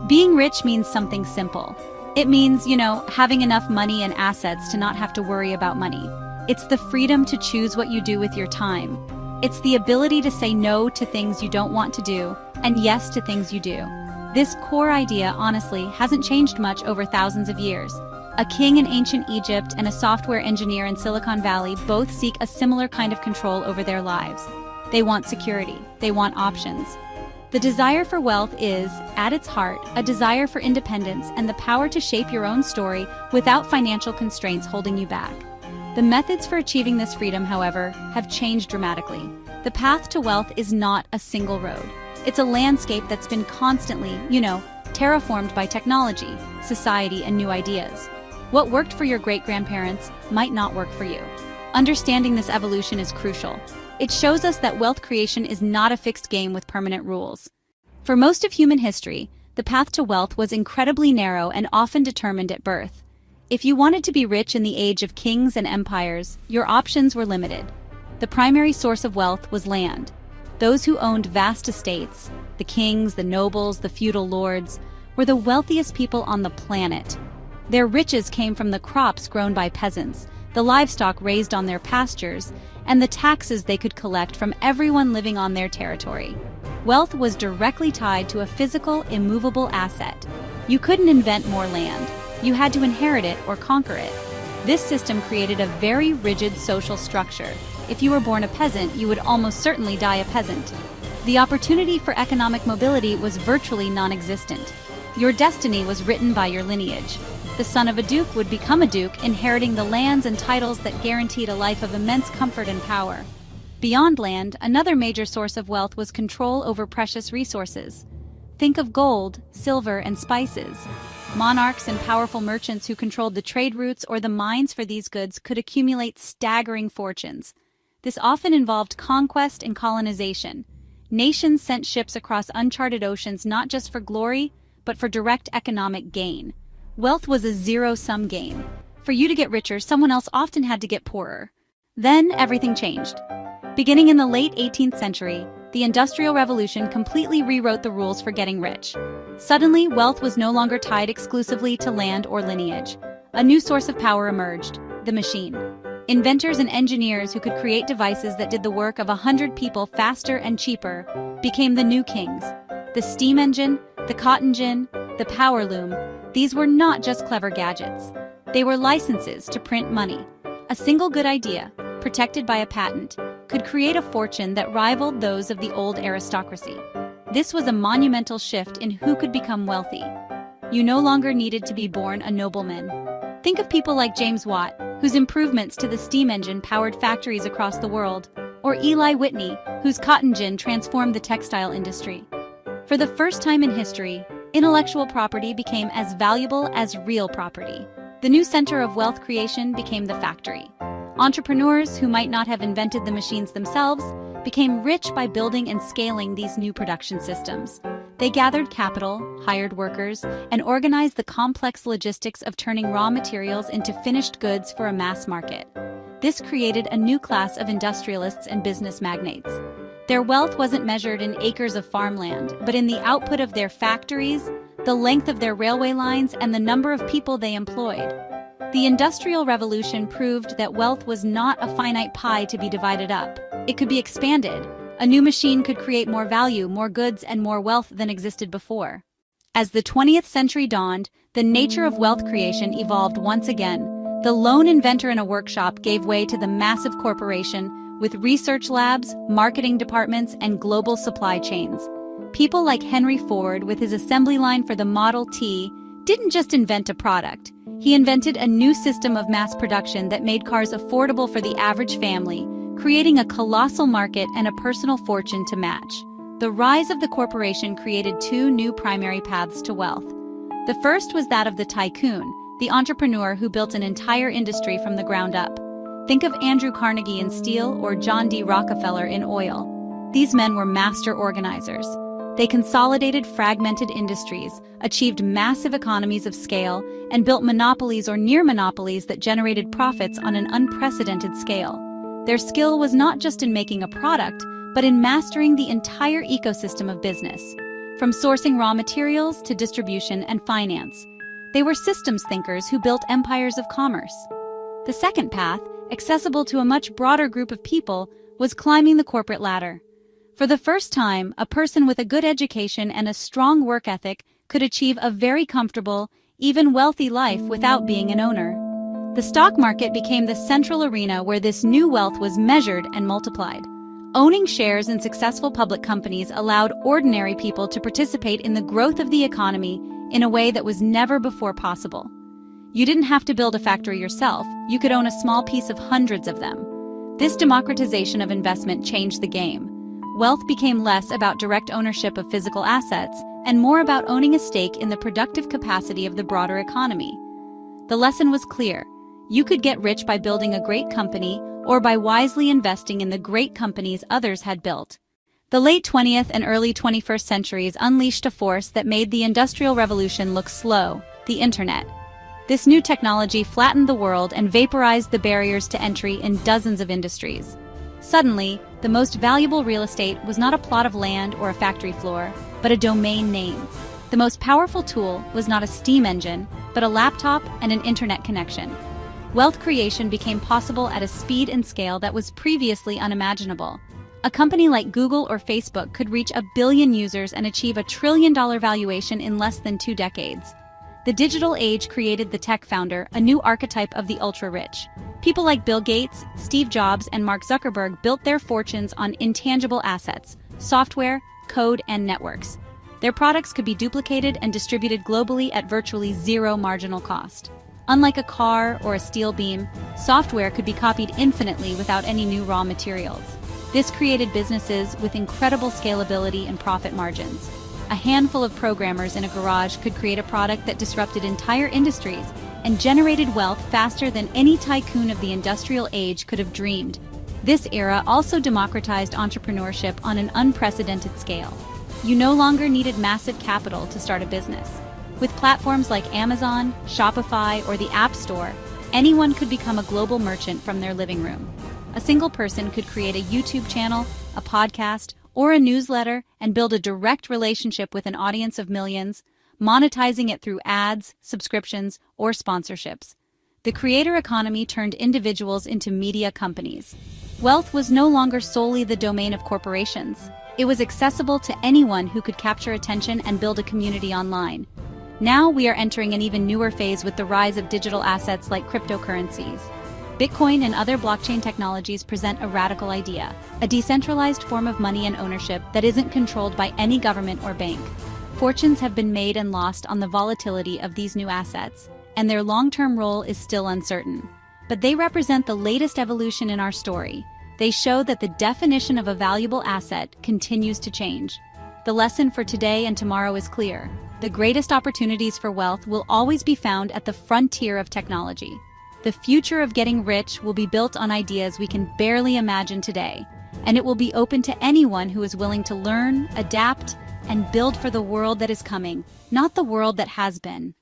Being rich means something simple. It means, having enough money and assets to not have to worry about money. It's the freedom to choose what you do with your time. It's the ability to say no to things you don't want to do and yes to things you do. This core idea, honestly, hasn't changed much over thousands of years. A king in ancient Egypt and a software engineer in Silicon Valley both seek a similar kind of control over their lives. They want security. They want options. The desire for wealth is, at its heart, a desire for independence and the power to shape your own story without financial constraints holding you back. The methods for achieving this freedom, however, have changed dramatically. The path to wealth is not a single road. It's a landscape that's been constantly, terraformed by technology, society, and new ideas. What worked for your great-grandparents might not work for you. Understanding this evolution is crucial. It shows us that wealth creation is not a fixed game with permanent rules. For most of human history, the path to wealth was incredibly narrow and often determined at birth. If you wanted to be rich in the age of kings and empires, your options were limited. The primary source of wealth was land. Those who owned vast estates, the kings, the nobles, the feudal lords, were the wealthiest people on the planet. Their riches came from the crops grown by peasants, the livestock raised on their pastures, and the taxes they could collect from everyone living on their territory. Wealth was directly tied to a physical, immovable asset. You couldn't invent more land. You had to inherit it or conquer it. This system created a very rigid social structure. If you were born a peasant, you would almost certainly die a peasant. The opportunity for economic mobility was virtually non-existent. Your destiny was written by your lineage. The son of a duke would become a duke, inheriting the lands and titles that guaranteed a life of immense comfort and power. Beyond land, another major source of wealth was control over precious resources. Think of gold, silver, and spices. Monarchs and powerful merchants who controlled the trade routes or the mines for these goods could accumulate staggering fortunes. This often involved conquest and colonization. Nations sent ships across uncharted oceans not just for glory, but for direct economic gain. Wealth was a zero-sum game. For you to get richer, someone else often had to get poorer. Then everything changed. Beginning in the late 18th century, the Industrial Revolution completely rewrote the rules for getting rich. Suddenly, wealth was no longer tied exclusively to land or lineage. A new source of power emerged: the machine. Inventors and engineers who could create devices that did the work of 100 people faster and cheaper became the new kings. The steam engine, the cotton gin, the power loom, these were not just clever gadgets. They were licenses to print money. A single good idea, protected by a patent, could create a fortune that rivaled those of the old aristocracy. This was a monumental shift in who could become wealthy. You no longer needed to be born a nobleman. Think of people like James Watt, whose improvements to the steam engine powered factories across the world, or Eli Whitney, whose cotton gin transformed the textile industry. For the first time in history, intellectual property became as valuable as real property. The new center of wealth creation became the factory. Entrepreneurs who might not have invented the machines themselves became rich by building and scaling these new production systems. They gathered capital, hired workers, and organized the complex logistics of turning raw materials into finished goods for a mass market. This created a new class of industrialists and business magnates. Their wealth wasn't measured in acres of farmland, but in the output of their factories, the length of their railway lines, and the number of people they employed. The Industrial Revolution proved that wealth was not a finite pie to be divided up. It could be expanded. A new machine could create more value, more goods, and more wealth than existed before. As the 20th century dawned, the nature of wealth creation evolved once again. The lone inventor in a workshop gave way to the massive corporation with research labs, marketing departments, and global supply chains. People like Henry Ford, with his assembly line for the Model T, didn't just invent a product. He invented a new system of mass production that made cars affordable for the average family, creating a colossal market and a personal fortune to match. The rise of the corporation created two new primary paths to wealth. The first was that of the tycoon, the entrepreneur who built an entire industry from the ground up. Think of Andrew Carnegie in steel or John D. Rockefeller in oil. These men were master organizers. They consolidated fragmented industries, achieved massive economies of scale, and built monopolies or near monopolies that generated profits on an unprecedented scale. Their skill was not just in making a product, but in mastering the entire ecosystem of business. from sourcing raw materials to distribution and finance. They were systems thinkers who built empires of commerce. The second path, accessible to a much broader group of people, was climbing the corporate ladder. For the first time, a person with a good education and a strong work ethic could achieve a very comfortable, even wealthy life without being an owner. The stock market became the central arena where this new wealth was measured and multiplied. Owning shares in successful public companies allowed ordinary people to participate in the growth of the economy in a way that was never before possible. You didn't have to build a factory yourself, you could own a small piece of hundreds of them. This democratization of investment changed the game. Wealth became less about direct ownership of physical assets and more about owning a stake in the productive capacity of the broader economy. The lesson was clear. You could get rich by building a great company or by wisely investing in the great companies others had built. The late 20th and early 21st centuries unleashed a force that made the Industrial Revolution look slow, the Internet. This new technology flattened the world and vaporized the barriers to entry in dozens of industries. Suddenly, the most valuable real estate was not a plot of land or a factory floor, but a domain name. The most powerful tool was not a steam engine, but a laptop and an internet connection. Wealth creation became possible at a speed and scale that was previously unimaginable. A company like Google or Facebook could reach 1 billion users and achieve $1 trillion valuation in less than 2 decades. The digital age created the tech founder, a new archetype of the ultra-rich. People like Bill Gates, Steve Jobs, and Mark Zuckerberg built their fortunes on intangible assets, software, code, and networks. Their products could be duplicated and distributed globally at virtually zero marginal cost. Unlike a car or a steel beam, software could be copied infinitely without any new raw materials. This created businesses with incredible scalability and profit margins. A handful of programmers in a garage could create a product that disrupted entire industries and generated wealth faster than any tycoon of the industrial age could have dreamed. This era also democratized entrepreneurship on an unprecedented scale. You no longer needed massive capital to start a business. With platforms like Amazon, Shopify, or the App Store, anyone could become a global merchant from their living room. A single person could create a YouTube channel, a podcast, or a newsletter and build a direct relationship with an audience of millions, monetizing it through ads, subscriptions, or sponsorships. The creator economy turned individuals into media companies. Wealth was no longer solely the domain of corporations. It was accessible to anyone who could capture attention and build a community online. Now we are entering an even newer phase with the rise of digital assets like cryptocurrencies. Bitcoin and other blockchain technologies present a radical idea, a decentralized form of money and ownership that isn't controlled by any government or bank. Fortunes have been made and lost on the volatility of these new assets, and their long-term role is still uncertain. But they represent the latest evolution in our story. They show that the definition of a valuable asset continues to change. The lesson for today and tomorrow is clear. The greatest opportunities for wealth will always be found at the frontier of technology. The future of getting rich will be built on ideas we can barely imagine today, and it will be open to anyone who is willing to learn, adapt, and build for the world that is coming, not the world that has been.